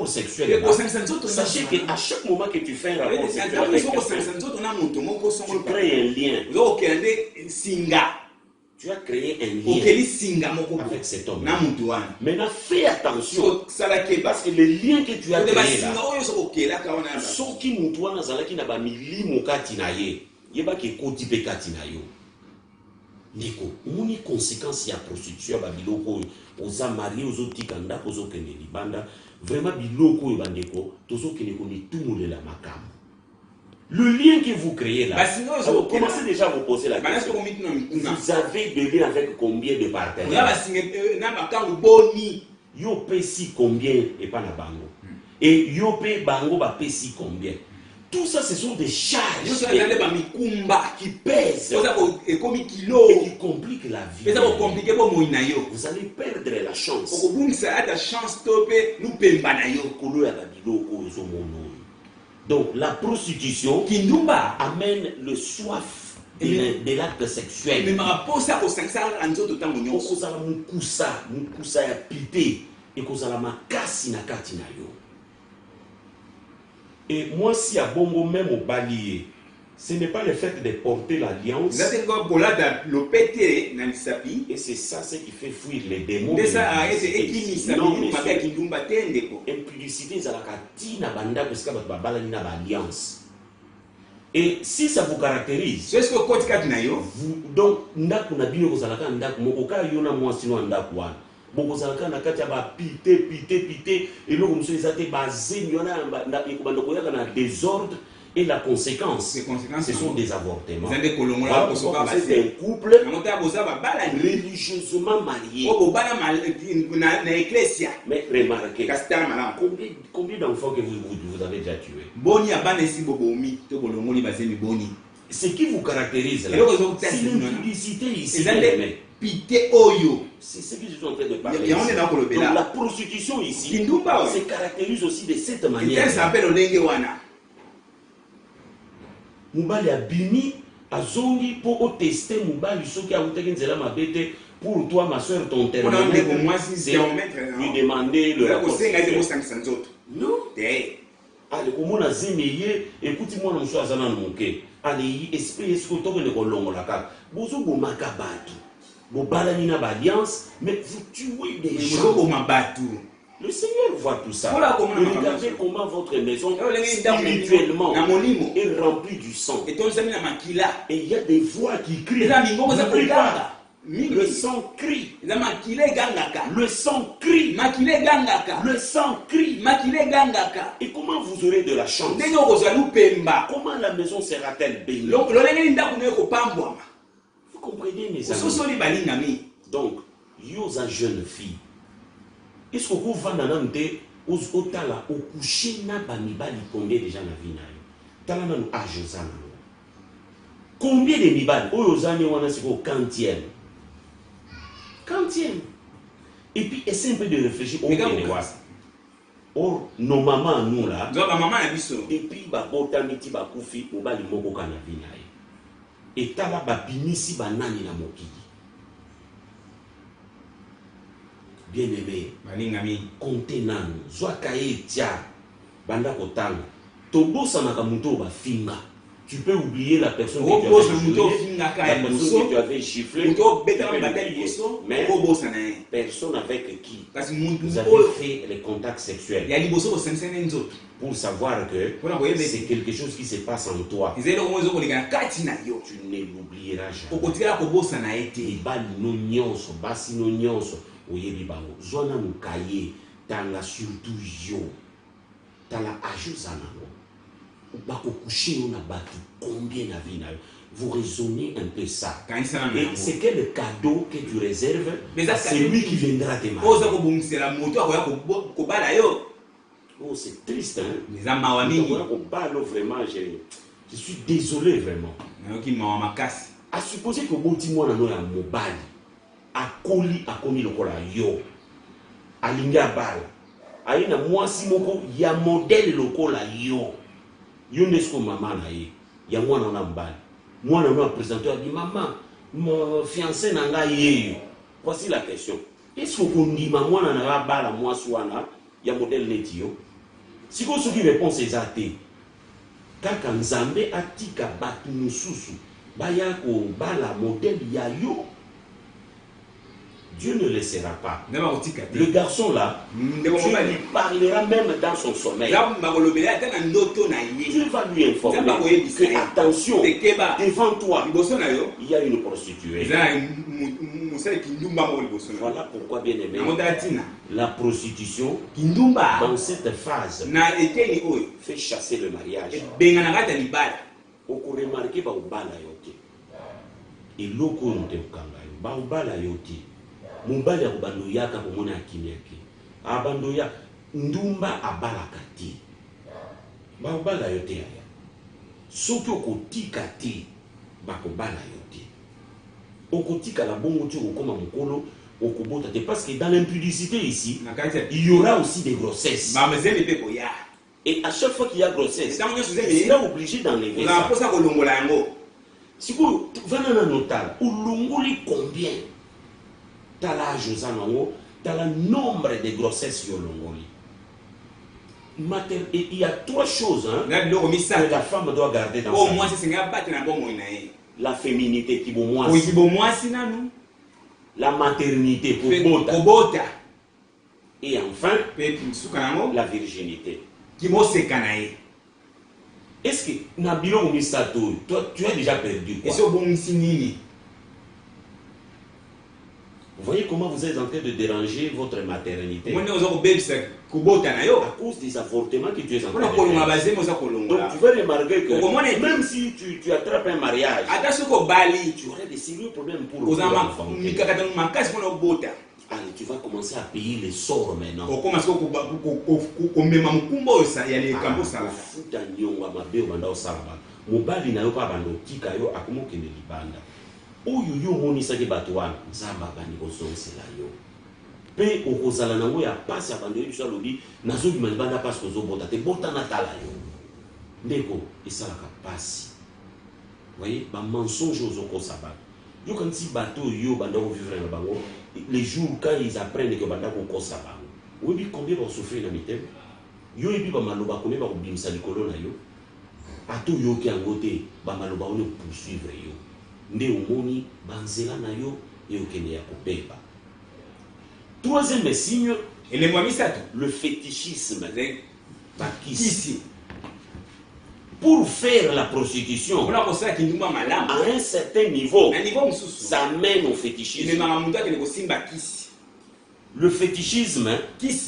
sexuel, sachez qu'à chaque moment que tu fais un rapport sexuel avec quelqu'un, tu crées un lien. Tu as créé un lien avec cet homme. Maintenant, fais attention. Parce que le lien que tu as créé là, sauf qui moutouana zalaki na ba milimo kati na ye, yeba ke koti pe kati na yo. Ndeko, moni conséquence ya prostitution ba biloko oza marié ozotika ndako ozokende libanda, vraiment biloko bandeko tozokende ko ni tumulela makambo. Le lien que vous créez là, vous commencez déjà à vous poser la question. Vous avez de liens avec combien de partenaires? Yo pesi combien et pas na bango. Et yo pe bango ba pesi combien. Tout ça, ce sont des charges qui pèsent et qui compliquent la vie. Vous allez perdre la chance. Donc la prostitution amène le soif de l'acte sexuel. Et moi, si à Bongo même au balier, ce n'est pas le fait de porter l'alliance. Et c'est ça ce qui fait fuir les démons. Impudicité, alliance. Et si ça vous caractérise, vous, donc, bokozalaka na kati ya ba pité et le comme ça été basé na désordre et la conséquence ce sont des avortements. C'est un couple religieusement marié. Mais remarquez combien d'enfants que vous avez déjà tués. Ce qui vous caractérise là, c'est l'impudicité ici. C'est ce que je suis en train de parler. Donc la prostitution ici se caractérise aussi de cette manière. Mubali abimi azongi pour tester Mubali soki a uteki nzela mabete pour toi ma soeur ton thermomètre lui demander le rapport. Non. Allez, comment on a zémeyé, écoute-moi dans le choix azana nmoke. Allez, esprit est-ce que tu as le kolongo la carte. Bozo bo makabatu. Bo balanina alliance, mais vous tuez des gens. Le Seigneur voit tout ça. Regardez comment votre maison spirituellement est remplie du sang. Et il y a des voix qui crient. N'oubliez pas. Le sang crie. Le sang crie. Le sang crie. Et comment vous aurez de la chance? Comment la maison sera-t-elle bénie? Vous comprenez mes amis? Donc, yosa jeune fille. Est-ce que vous vendez aux otala au coucher na bamibali combien déjà na vie na yo? Tala na no âge ozana. Combien de mibali oyozani wana siko quantième? Quantième. Et puis essaie un peu de réfléchir au Kenya. Or nos mamans nous là. Et puis ba botamiti ba kufi obali moko kana vie na yo. Et tala ba binisi banani na mokili. Bien-aimé, comptez nanu, Zwakaye tia, banda kotanga, tobo sanaka muto ba finga. Tu peux oublier la personne que tu avais giflé, mais personne avec qui vous avez fait les contacts sexuels. Pour savoir que c'est quelque chose qui se passe en toi. Tu ne l'oublieras jamais. Oyebi bango zona mukaye tanga surtout yo tala ajuzana no bako coucher na batu combien na vie na vous raisonnez un peu ça et c'est quel cadeau que tu réserves à celui qui viendra te marier. Oh c'est triste hein vraiment je suis désolé vraiment à supposer que boti mwana no ya mobali akoli akomi lokola yo alinga bala ayina mwasi moko ya modèle lokola yo nesko mama na ye ya mwana na mbali mwana no présenteur dit maman mon fiancé na nga yeyo. Voici la question, est-ce que kondima mwana na bala mwasi wana ya modèle neti yo? Si vous avez une réponse exacte, quand Nzambe atika batu mususu, baya ko bala modèle yayo, Dieu ne laissera pas. Le garçon là, Dieu lui parlera même dans son sommeil. Dieu va lui informer que attention, devant toi, il y a une prostituée. Voilà pourquoi, bien aimé, la prostitution, dans cette phase, fait chasser le mariage. Vous remarquez que il mobali ya kubando yaka komona akimi yake abando ya ndumba abalaka te babala yo te aya soki okotika te bakobala yo te okotika la bongo ti okoma mokolo okobota te parce que dans l'impudicité ici il y aura aussi des grossesses et à chaque fois qu'il y a grossesse il est obligé d'enlever ça si vous venez à notal ulunguli combien t'as l'âge aux anneaux, t'as le nombre de grossesses sur l'ongoli. Il y a trois choses que la femme doit garder dans sa vie. La féminité qui la maternité pour bota. Et enfin, la virginité. Est-ce que Nabilo Misato, toi tu as déjà perdu quoi? Vous voyez comment vous êtes en train de déranger votre maternité à cause des avortements que tu es en train de faire. Donc tu vas remarquer que même si tu attrapes un mariage, tu aurais des sérieux problèmes pour l'enfant. Allez, tu vas commencer à payer les sorts maintenant. Oyo yo monisaki bato wana nzamba bani kozongela yo pe okozala nango ya pasi abando biso alobi nazobima libanda pasi kozobota te bota na tala yo ndeko esalaka pasi. Voyez ba mensonge ozokosa bato yo kanti bato yo banda vivre na bango les jours quand ils apprennent que banda kokosa bango oyebi combien va souffrir na mitema yo ebi ba maloba combien ba kobimisa likolo na yo ato yo ki yango te ba maloba ono poursuivre yo nde omoni banzela na yo ekende ya kopeba. Troisième signe, le fétichisme. Pour faire la prostitution à un certain niveau, ça mène au fétichisme. Le fétichisme,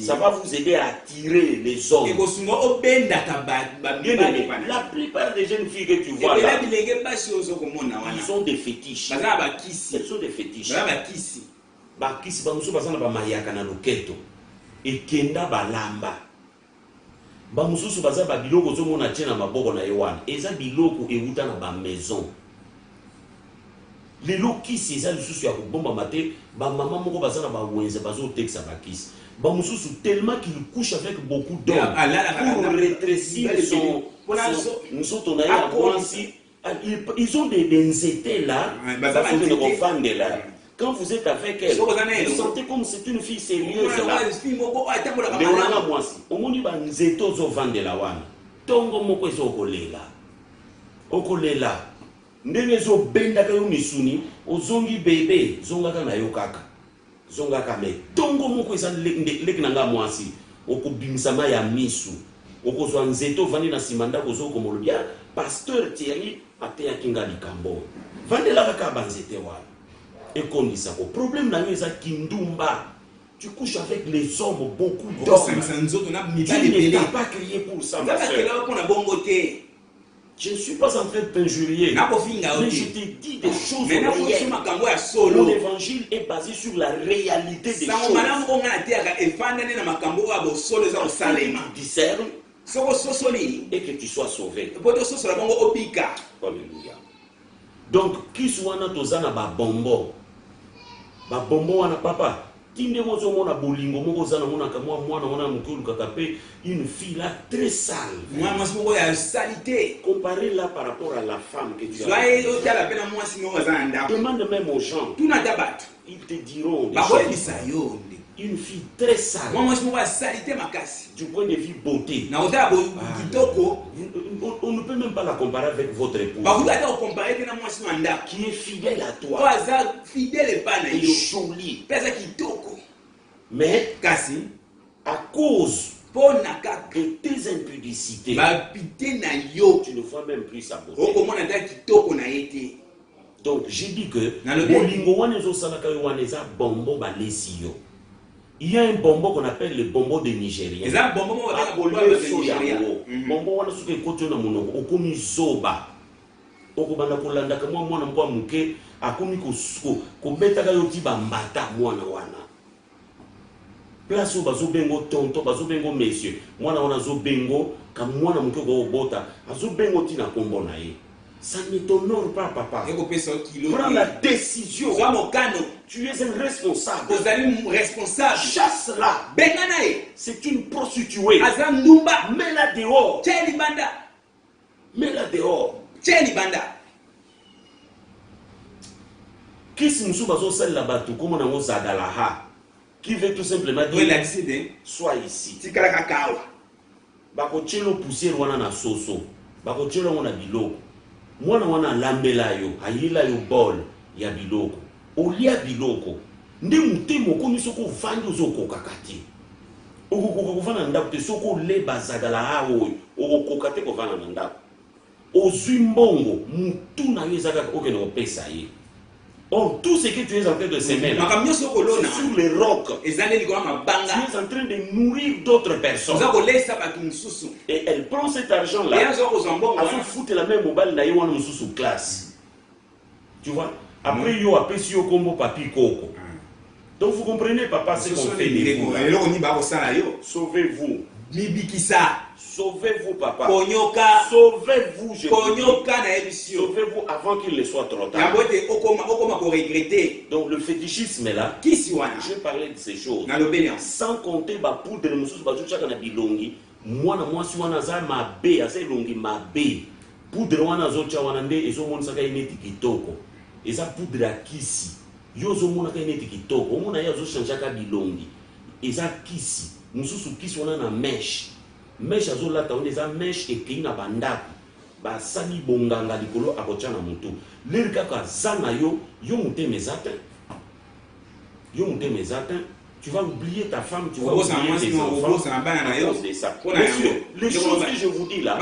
ça va vous aider à attirer les hommes. La plupart des jeunes filles que tu vois là, ils ont des fétiches. Elles sont des fétiches. Bakisi bamuso bazana ba mayaka na loketo ekenda balamba bamususu baza ba biloko zo mona tena maboko na yowana eza biloko euta na ba maison les lokisi eza lisusu ya kobomba mate ba mama moko bazana ba wenze bazo teksa bakisi bamususu tellement qu'il couche avec beaucoup d'hommes pour rétrécir son ils ont des nzete là ça fait de vendre là. Quand vous êtes avec elle, vous sentez comme c'est une fille sérieuse là. Mais on a moi aussi. On m'a dit nzeto zo vendre la wana. Tongo moko zo kolela. Okolela. Ndenge zo benda ka yo misuni, ozongi bébé, zonga na yo kaka. Zonga ka me. Tongo moko eza lek nanga moi aussi. Okobimisa ma ya misu. Okozwa nzeto vandi na simanda kozo komolobia. Pasteur Thierry ate akinga likambo. Vande la ka banzete wana. Et qu'on dit ça. Le problème là, c'est Kindumba. Tu couches avec les hommes, beaucoup d'hommes. Tu n'es pas créé pour ça. Je ne suis pas en train de t'injurier. Mais je te dis des choses réelles. Mon évangile est basé sur la réalité des choses. Tu discernes et que tu sois sauvé. Alléluia. Donc, qui soit dans tozana ba bombo. Ba bombo wana papa. Tinde mozo mona bolingo moko zana mona kamwa mwana mona mukulu kakape une fille là très sale. Moi moko ya salité. Comparez là par rapport à la femme que tu as. Demande même aux gens. Ils te diront des choses. une fille très sale. Du point de vue beauté. On ne peut même pas la comparer avec votre épouse. Qui est fidèle à toi. Et jolie. Mais à cause de tes impudicités, tu ne vois même plus sa beauté. Donc j'ai dit que il y a un bonbon qu'on appelle le bonbon des Nigériens. Bonbon wana suke koto na monoko okomi zoba. Okobanda kolanda ka mwana mwa muke akomi ko betaka yo ti ba mbata mwana wana. Place bazo bengo tonto bazo bengo monsieur. Mwana wana zo bengo ka mwana muke ko bota azo bengo ti na kombo na ye. Ça ne t'honore pas, papa. Prends la décision. Tu es un responsable. Chasse-la. C'est une prostituée. Mets-la dehors. Mets-la dehors. Qui se nous bazo sel là-bas tout comme on a zagalaha. Qui veut tout simplement dire sois ici. Bako chelo poussière wana na soso. Bako chelo wana biloko. Mwana wana lambela yo ayila yo bol ya biloko olia biloko ndi mutemo komi soko vandi ozokoka kati okokoka kovanda ndako te soko le bazagala hawo okokoka te kovanda na ndako ozwi mbongo mutu na yo ezaka okende kopesa ye. Or tout ce que tu es en train de semer là, c'est sur les rocs. Tu es en train de nourrir d'autres personnes. Et elle prend cet argent là, elle se fout la même mobile na yon sous classe. Tu vois? Après yo appelle si yo combo papi coco. Donc vous comprenez papa ce qu'on fait. Sauvez-vous. Sauvez-vous papa. Sauvez-vous je sauvez-vous avant qu'il ne soit trop tard. Donc le fétichisme est là. Je parlais de ces choses. Sans compter ma poudre de mususu bazuchaka na bilongi. Mwana mwasi wana za mabe asa ilongi mabe. Poudre wana zocha wana nde ezo mona saka ineti kitoko. Eza poudre akisi. Yo zo mona ka ineti kitoko. Mona ya zo chanjaka bilongi. Eza kisi. Mususu kisi wana na mesh. Mesh azolata on eza mesh ekei na bandako. Ba sali bonganga likolo akocha na mutu. Lirika ka zana yo muteme zatin. Yo muteme zatin. Tu vas oublier ta femme, tu vas oublier tes enfants. Monsieur, les choses que je vous dis là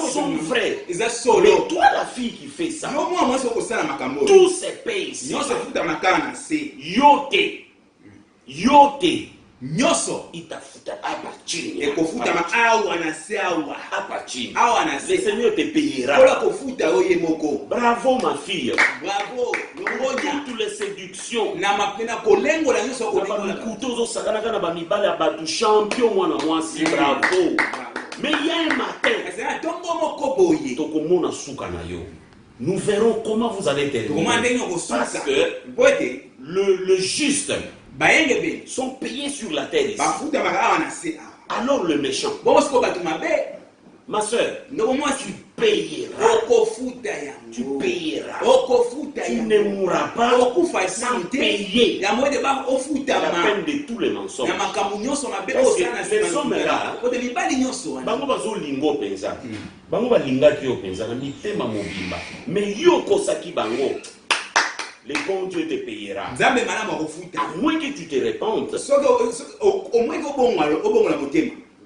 sont vraies. Mais toi, la fille qui fait ça, tout se paye ici. Yote. Nyoso itafuta hapa chini. Ekofuta awa na seawa hapa chini. Awa na se. Le Seigneur te payera. Kola kofuta oye moko. Bravo ma fille. Bravo. Ngoja toutes les séductions. Na mapena kolengo la nyoso kolengo la kutozo sakana kana ba mibale abatu champion mwana mwasi. Bravo. Mais il y a un matin. C'est tombo moko boye. Tokomona suka na yo. Nous verrons comment vous allez terminer. Parce que le juste sont payés sur la terre ici. Alors le méchant, ma soeur, tu payeras. Tu payeras. Tu ne mourras pas sans payer la peine de tous les mensonges. Les hommes là, bango bazo lingo penza, bango balinga ki penza na mitema mobimba, mais yo kosaki bango. Le bon Dieu te payera. À moins que tu te répandes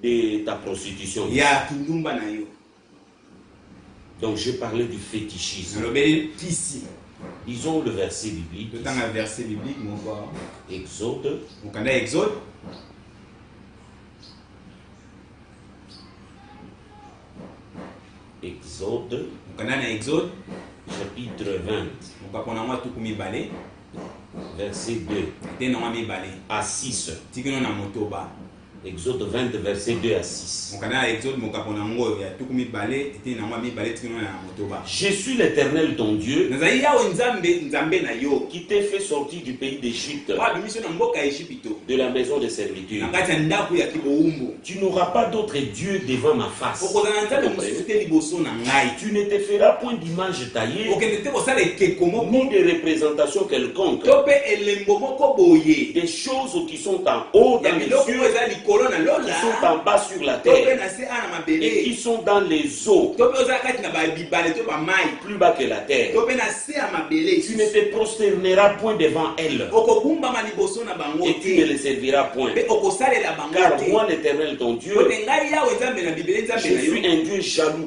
de ta prostitution. Donc je parlais du fétichisme. Disons le verset biblique. Exode. Exode. Chapitre 20. Verset 2 à 6. Exode 20, verset 2 à 6. Je suis l'Éternel ton Dieu qui t'ait fait sortir du pays d'Égypte, de la maison de servitude. Tu n'auras pas d'autre Dieu devant ma face. Tu ne te feras point d'image taillée, ni de représentation quelconque, des choses qui sont en haut dans les cieux, qui sont en bas sur la terre, et qui sont dans les eaux, plus bas que la terre. Tu ne te prosterneras point devant elles, et tu ne les serviras point. Car moi, l'Éternel ton Dieu, je suis un Dieu jaloux,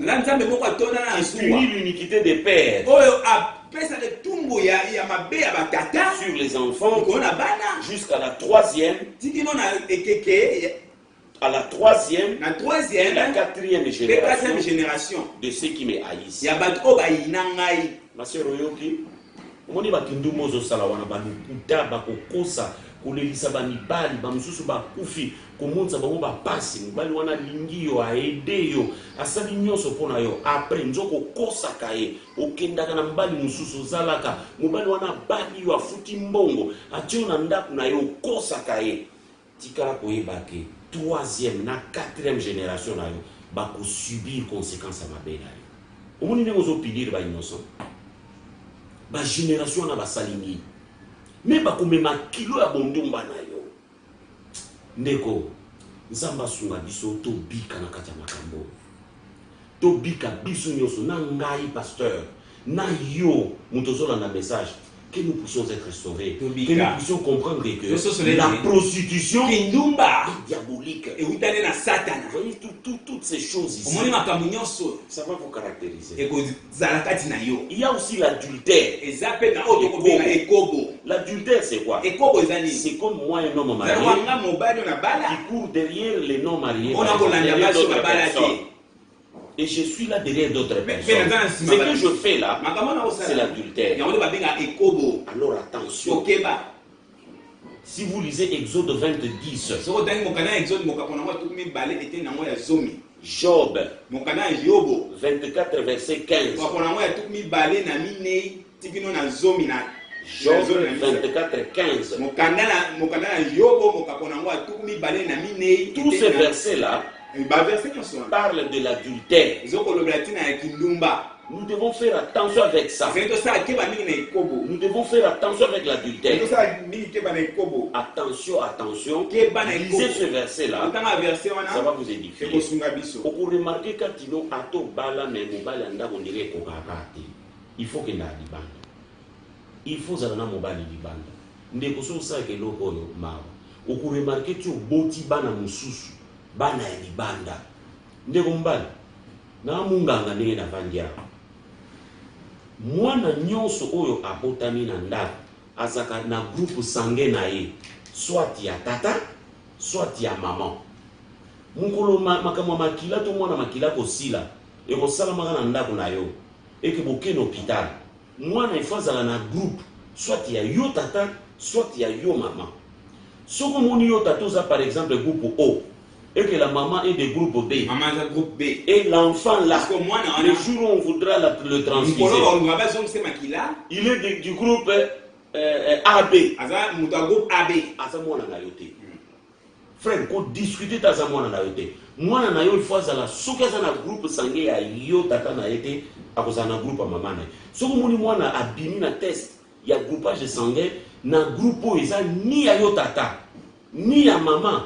qui punit l'iniquité des pères sur les enfants jusqu'à la troisième, et la quatrième génération de ceux qui me haïssent. Ma sœur Oyoki, moni bakindu mozo sala wana balukuta bakokosa kolelisa bamibali bamususu bakufi komonza bango bapasi mobali wana lingi yo aede yo asali nyonso mpona yo après nzoko kosaka ye okendaka na mobali mosusu ozalaka mobali wana bali yo afuti mbongo atio na ndako na yo okosaka ye tikala koyeba ke troisième na quatrième génération na yo bakosubir conséquence ya mabe na yo omoni ndenge ozopilire bainnocent génération na basalini mais bakomema kilo ya bondumba na yo ndeko nzamba sunga biso tobika na kati ya makambo tobika biso nyonso na ngai pasteur na yo mutozolanda message que nous puissions être sauvés, que nous puissions comprendre que la prostitution est diabolique. Et vous voyez toutes ces choses ici, ça va vous caractériser. Il y a aussi l'adultère. L'adultère c'est quoi? C'est comme moi un homme marié qui court derrière les non mariés, derrière d'autres personnes. Et je suis là derrière d'autres personnes. Ce que je fais là, c'est l'adultère. Alors attention. Si vous lisez Exode 20, 10, Job 24, verset 15. Job 24, 15. Tous ces versets-là parle de l'adultère. Nous devons faire attention avec ça. Nous devons faire attention avec l'adultère. Attention, attention. Lisez ce verset-là. Ça va vous édifier. Pour remarquer quand il il faut qu'il y ait un bande. Il faut que mon bali libanda. Ndeko so sa ke loko yo mawa. Pour remarquer tu boti bana mususu. Bana ya libanda ndeko mbali na munganga ndenge na vandia mwana nyonso oyo abotami na ndako azaka na groupe sange na ye soit ya tata soit ya maman mukolo makamwa makila to mwana makila kosila ekosalamaka na ndako na yo eke bokene hôpital mwana ifazala na groupe soit ya yo tata soit ya yo maman soko moni yo tata oza par exemple groupe O et que la maman est de groupe B. Maman est de groupe B. Et l'enfant là, le jour où on voudra le transfuser, il est du groupe AB. Frère, quand discuter dans un mois moi il faut la sokaza na groupe sangue ya yo tata na été à cause na groupe maman na. So ko moni mwana abimi na test ya groupage sanguin na groupe eza ni ya yo tata ni ya maman.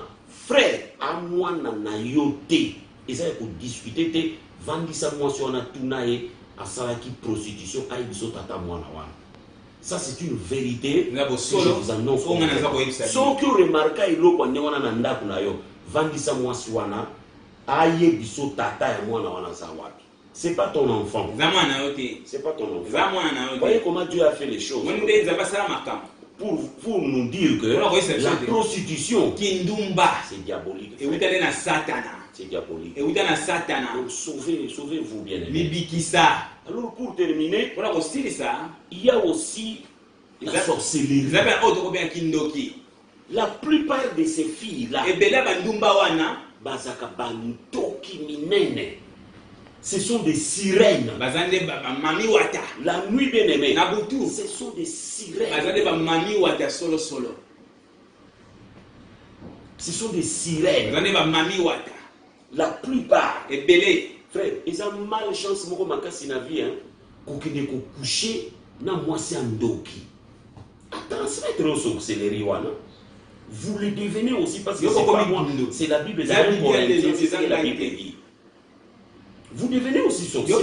Frère, à moi na yoté, et ça pour discuter te vendisa moi sur na tunae à salaki prostitution à ibiso tata moi na wana. Ça c'est une vérité. Je vous annonce. Sans que remarquer il lo kwande wana na ndaku na yo, vendisa moi sur wana aye biso tata ya moi na wana za wapi. C'est pas ton enfant. C'est pas ton enfant. Voyez comment Dieu a fait les choses. Pour nous dire que la prostitution c'est diabolique. C'est diabolique. Donc sauvez-vous bien aimés. Alors pour terminer, il y a aussi la sorcellerie. La plupart de ces filles là bazaka bantoki minene. Ce sont des sirènes. La nuit bien aimée. Ce sont des sirènes. Ce sont des sirènes. La plupart. Frère, ils ont malchance moko makasi na vie hein. Kokende ko coucher na mwasi andoki. À transmettre au sorcellerie wana. Vous le devenez aussi parce que c'est pas moi, c'est la Bible, c'est la Bible dit. Vous devenez aussi sorcier.